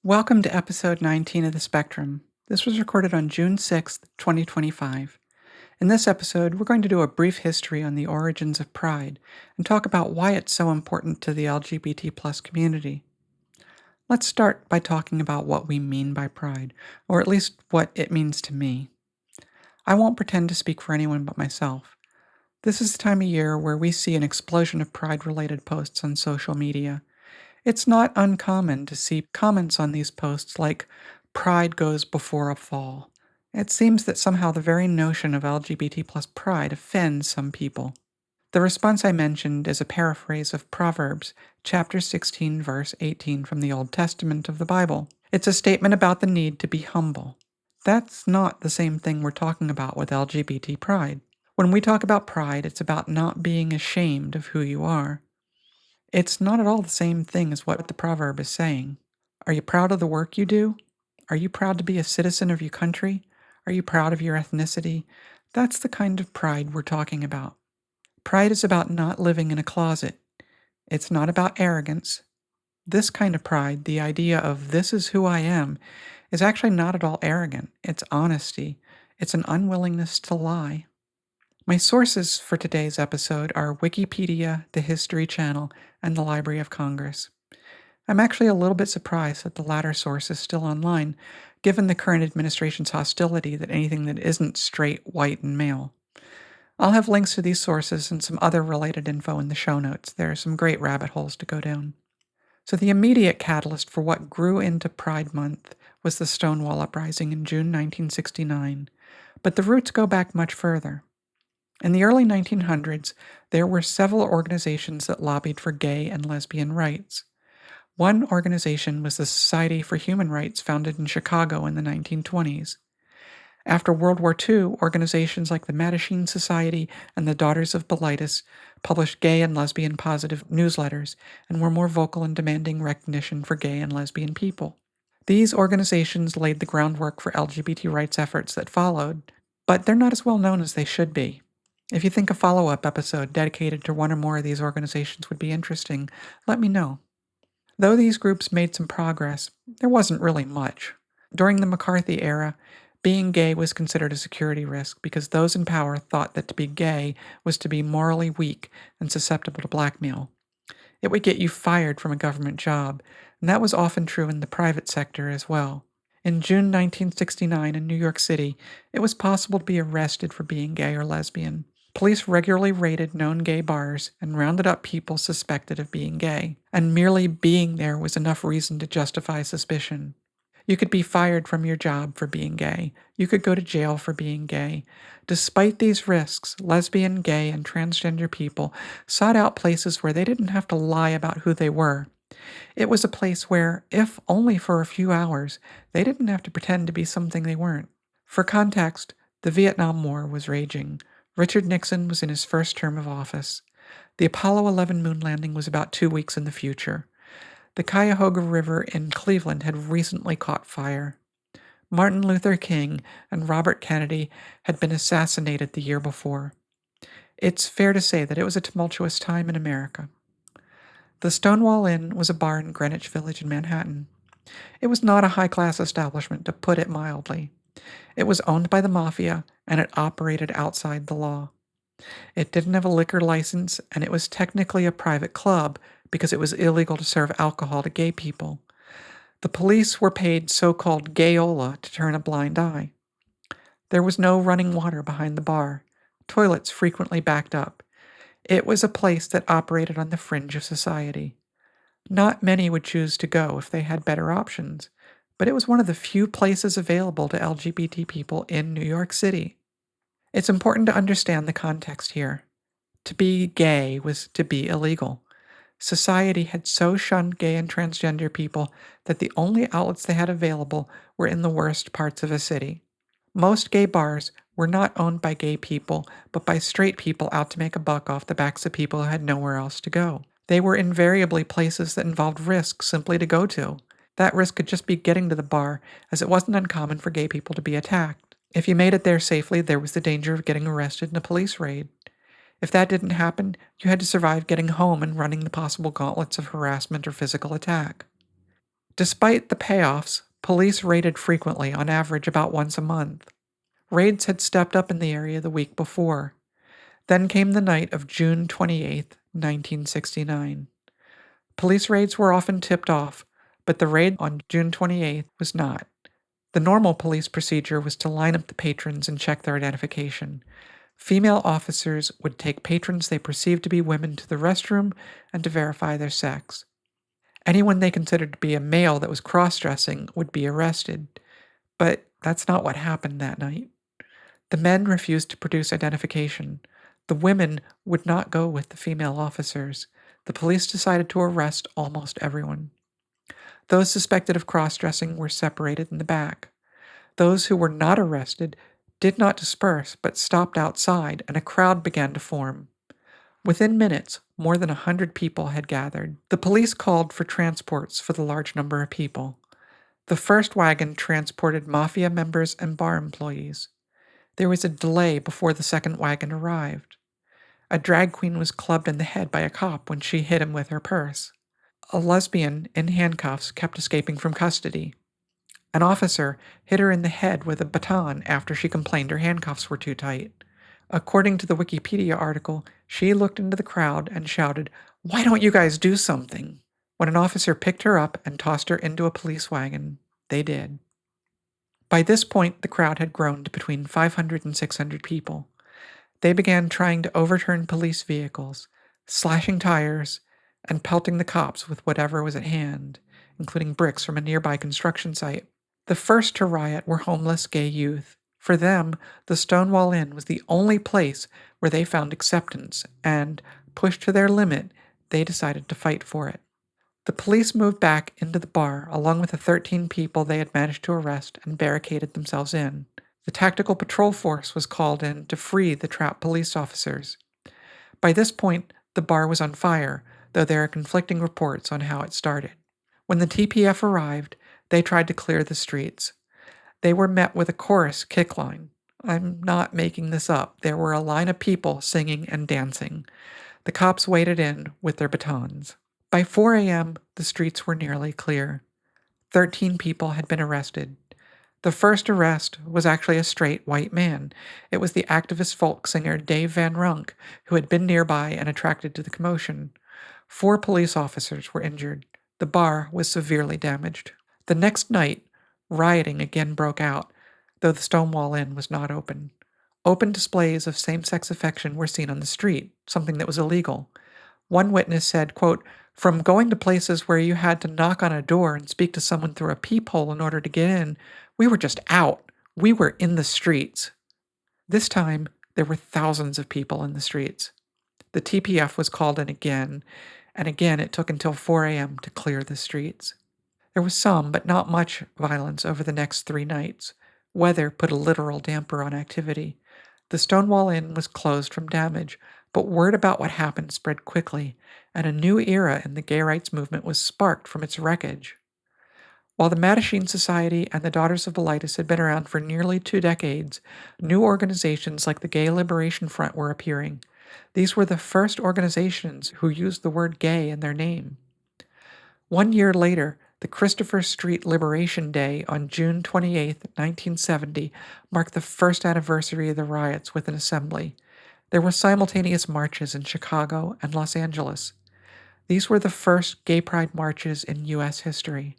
Welcome to episode 19 of The Spectrum. This was recorded on June 6th, 2025. In this episode, we're going to do a brief history on the origins of Pride and talk about why it's so important to the LGBT plus community. Let's start by talking about what we mean by Pride, or at least what it means to me. I won't pretend to speak for anyone but myself. This is the time of year where we see an explosion of Pride-related posts on social media. It's not uncommon to see comments on these posts like, "Pride goes before a fall." It seems that somehow the very notion of LGBT plus pride offends some people. The response I mentioned is a paraphrase of Proverbs chapter 16, verse 18 from the Old Testament of the Bible. It's a statement about the need to be humble. That's not the same thing we're talking about with LGBT pride. When we talk about pride, it's about not being ashamed of who you are. It's not at all the same thing as what the proverb is saying. Are you proud of the work you do? Are you proud to be a citizen of your country? Are you proud of your ethnicity? That's the kind of pride we're talking about. Pride is about not living in a closet. It's not about arrogance. This kind of pride, the idea of "this is who I am," is actually not at all arrogant. It's honesty. It's an unwillingness to lie. My sources for today's episode are Wikipedia, the History Channel, and the Library of Congress. I'm actually a little bit surprised that the latter source is still online, given the current administration's hostility to anything that isn't straight, white, and male. I'll have links to these sources and some other related info in the show notes. There are some great rabbit holes to go down. So the immediate catalyst for what grew into Pride Month was the Stonewall Uprising in June 1969, but the roots go back much further. In the early 1900s, there were several organizations that lobbied for gay and lesbian rights. One organization was the Society for Human Rights, founded in Chicago in the 1920s. After World War II, organizations like the Mattachine Society and the Daughters of Bilitis published gay and lesbian positive newsletters and were more vocal in demanding recognition for gay and lesbian people. These organizations laid the groundwork for LGBT rights efforts that followed, but they're not as well known as they should be. If you think a follow-up episode dedicated to one or more of these organizations would be interesting, let me know. Though these groups made some progress, there wasn't really much. During the McCarthy era, being gay was considered a security risk because those in power thought that to be gay was to be morally weak and susceptible to blackmail. It would get you fired from a government job, and that was often true in the private sector as well. In June 1969 in New York City, it was possible to be arrested for being gay or lesbian. Police regularly raided known gay bars and rounded up people suspected of being gay, and merely being there was enough reason to justify suspicion. You could be fired from your job for being gay. You could go to jail for being gay. Despite these risks, lesbian, gay, and transgender people sought out places where they didn't have to lie about who they were. It was a place where, if only for a few hours, they didn't have to pretend to be something they weren't. For context, the Vietnam War was raging. Richard Nixon was in his first term of office. The Apollo 11 moon landing was about 2 weeks in the future. The Cuyahoga River in Cleveland had recently caught fire. Martin Luther King and Robert Kennedy had been assassinated the year before. It's fair to say that it was a tumultuous time in America. The Stonewall Inn was a bar in Greenwich Village in Manhattan. It was not a high-class establishment, to put it mildly. It was owned by the mafia, and it operated outside the law. It didn't have a liquor license, and it was technically a private club because it was illegal to serve alcohol to gay people. The police were paid so-called gayola to turn a blind eye. There was no running water behind the bar. Toilets frequently backed up. It was a place that operated on the fringe of society. Not many would choose to go if they had better options, but it was one of the few places available to LGBT people in New York City. It's important to understand the context here. To be gay was to be illegal. Society had so shunned gay and transgender people that the only outlets they had available were in the worst parts of a city. Most gay bars were not owned by gay people, but by straight people out to make a buck off the backs of people who had nowhere else to go. They were invariably places that involved risk simply to go to. That risk could just be getting to the bar, as it wasn't uncommon for gay people to be attacked. If you made it there safely, there was the danger of getting arrested in a police raid. If that didn't happen, you had to survive getting home and running the possible gauntlets of harassment or physical attack. Despite the payoffs, police raided frequently, on average about once a month. Raids had stepped up in the area the week before. Then came the night of June 28, 1969. Police raids were often tipped off, but the raid on June 28th was not. The normal police procedure was to line up the patrons and check their identification. Female officers would take patrons they perceived to be women to the restroom and to verify their sex. Anyone they considered to be a male that was cross-dressing would be arrested, but that's not what happened that night. The men refused to produce identification. The women would not go with the female officers. The police decided to arrest almost everyone. Those suspected of cross-dressing were separated in the back. Those who were not arrested did not disperse but stopped outside, and a crowd began to form. Within minutes, more than 100 people had gathered. The police called for transports for the large number of people. The first wagon transported mafia members and bar employees. There was a delay before the second wagon arrived. A drag queen was clubbed in the head by a cop when she hit him with her purse. A lesbian in handcuffs kept escaping from custody. An officer hit her in the head with a baton after she complained her handcuffs were too tight. According to the Wikipedia article, she looked into the crowd and shouted, "Why don't you guys do something?" When an officer picked her up and tossed her into a police wagon, they did. By this point, the crowd had grown to between 500 and 600 people. They began trying to overturn police vehicles, slashing tires, and pelting the cops with whatever was at hand, including bricks from a nearby construction site. The first to riot were homeless gay youth. For them, the Stonewall Inn was the only place where they found acceptance, and, pushed to their limit, they decided to fight for it. The police moved back into the bar along with the 13 people they had managed to arrest and barricaded themselves in. The tactical patrol force was called in to free the trapped police officers. By this point, the bar was on fire, though there are conflicting reports on how it started. When the TPF arrived, they tried to clear the streets. They were met with a chorus kick line. I'm not making this up. There were a line of people singing and dancing. The cops waded in with their batons. By 4 a.m., the streets were nearly clear. 13 people had been arrested. The first arrest was actually a straight white man. It was the activist folk singer Dave Van Runk, who had been nearby and attracted to the commotion. 4 police officers were injured. The bar was severely damaged. The next night, rioting again broke out, though the Stonewall Inn was not open. Open displays of same-sex affection were seen on the street, something that was illegal. One witness said, quote, "From going to places where you had to knock on a door and speak to someone through a peephole in order to get in, we were just out. We were in the streets." This time, there were thousands of people in the streets. The TPF was called in again, and again it took until 4 a.m. to clear the streets. There was some, but not much, violence over the next 3 nights. Weather put a literal damper on activity. The Stonewall Inn was closed from damage, but word about what happened spread quickly, and a new era in the gay rights movement was sparked from its wreckage. While the Mattachine Society and the Daughters of Bilitis had been around for nearly 2 decades, new organizations like the Gay Liberation Front were appearing. These were the first organizations who used the word gay in their name. 1 year later, the Christopher Street Liberation Day on June 28, 1970, marked the first anniversary of the riots with an assembly. There were simultaneous marches in Chicago and Los Angeles. These were the first gay pride marches in U.S. history.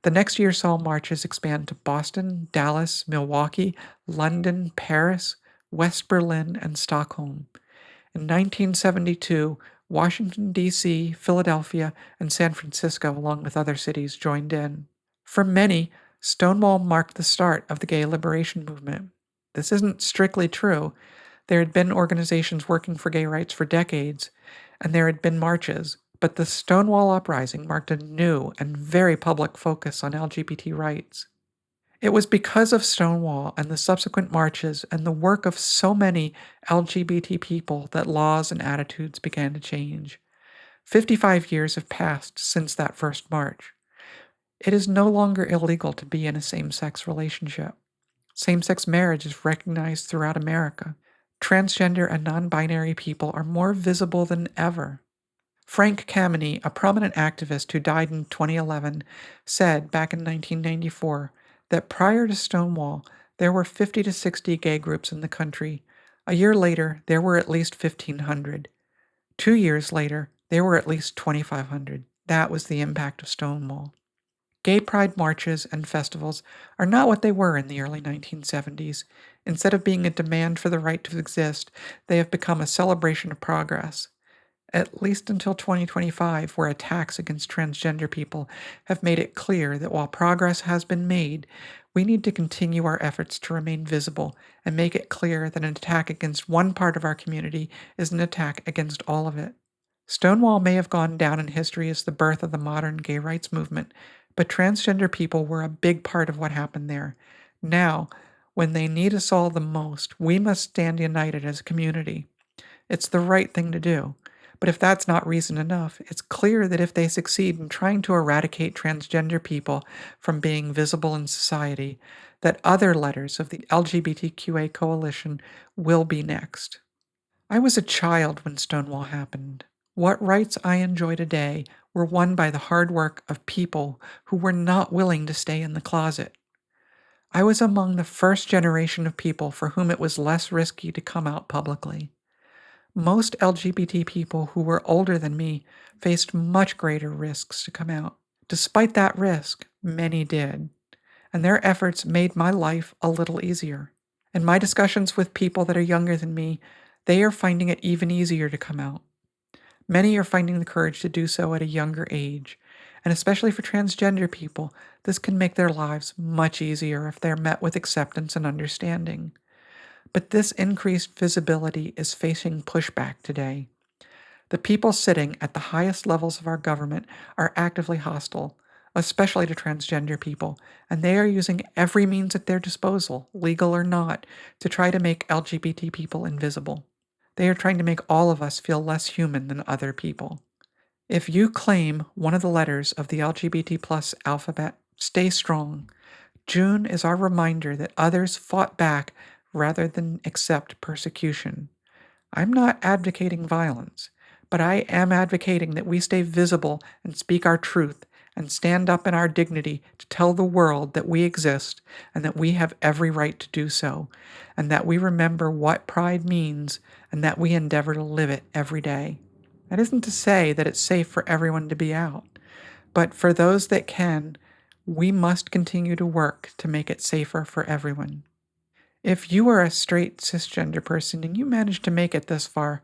The next year saw marches expand to Boston, Dallas, Milwaukee, London, Paris, West Berlin, and Stockholm. In 1972, Washington, D.C., Philadelphia, and San Francisco, along with other cities, joined in. For many, Stonewall marked the start of the gay liberation movement. This isn't strictly true. There had been organizations working for gay rights for decades, and there had been marches, but the Stonewall Uprising marked a new and very public focus on LGBT rights. It was because of Stonewall and the subsequent marches and the work of so many LGBT people that laws and attitudes began to change. 55 years have passed since that first march. It is no longer illegal to be in a same-sex relationship. Same-sex marriage is recognized throughout America. Transgender and non-binary people are more visible than ever. Frank Kameny, a prominent activist who died in 2011, said back in 1994 that prior to Stonewall, there were 50 to 60 gay groups in the country. A year later, there were at least 1,500. 2 years later, there were at least 2,500. That was the impact of Stonewall. Gay pride marches and festivals are not what they were in the early 1970s. Instead of being a demand for the right to exist, they have become a celebration of progress. At least until 2025, where attacks against transgender people have made it clear that while progress has been made, we need to continue our efforts to remain visible and make it clear that an attack against one part of our community is an attack against all of it. Stonewall may have gone down in history as the birth of the modern gay rights movement, but transgender people were a big part of what happened there. Now, when they need us all the most, we must stand united as a community. It's the right thing to do. But if that's not reason enough, it's clear that if they succeed in trying to eradicate transgender people from being visible in society, that other letters of the LGBTQA coalition will be next. I was a child when Stonewall happened. What rights I enjoy today were won by the hard work of people who were not willing to stay in the closet. I was among the first generation of people for whom it was less risky to come out publicly. Most LGBT people who were older than me faced much greater risks to come out. Despite that risk, many did, and their efforts made my life a little easier. In my discussions with people that are younger than me, they are finding it even easier to come out. Many are finding the courage to do so at a younger age, and especially for transgender people, this can make their lives much easier if they're met with acceptance and understanding. But this increased visibility is facing pushback today. The people sitting at the highest levels of our government are actively hostile, especially to transgender people, and they are using every means at their disposal, legal or not, to try to make LGBT people invisible. They are trying to make all of us feel less human than other people. If you claim one of the letters of the LGBT plus alphabet, stay strong. June is our reminder that others fought back rather than accept persecution. I'm not advocating violence, but I am advocating that we stay visible and speak our truth and stand up in our dignity to tell the world that we exist and that we have every right to do so, and that we remember what pride means and that we endeavor to live it every day. That isn't to say that it's safe for everyone to be out, but for those that can, we must continue to work to make it safer for everyone. If you are a straight cisgender person and you managed to make it this far,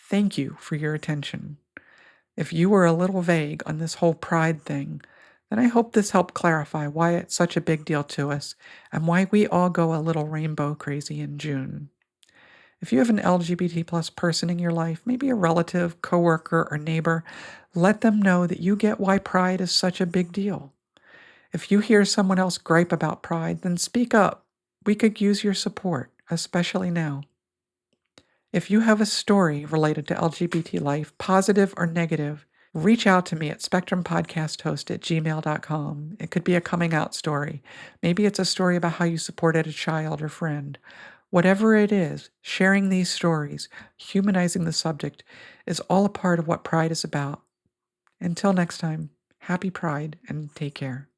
thank you for your attention. If you were a little vague on this whole pride thing, then I hope this helped clarify why it's such a big deal to us and why we all go a little rainbow crazy in June. If you have an LGBT plus person in your life, maybe a relative, coworker, or neighbor, let them know that you get why pride is such a big deal. If you hear someone else gripe about pride, then speak up. We could use your support, especially now. If you have a story related to LGBT life, positive or negative, reach out to me at spectrumpodcasthost@gmail.com. It could be a coming out story. Maybe it's a story about how you supported a child or friend. Whatever it is, sharing these stories, humanizing the subject, is all a part of what Pride is about. Until next time, happy Pride and take care.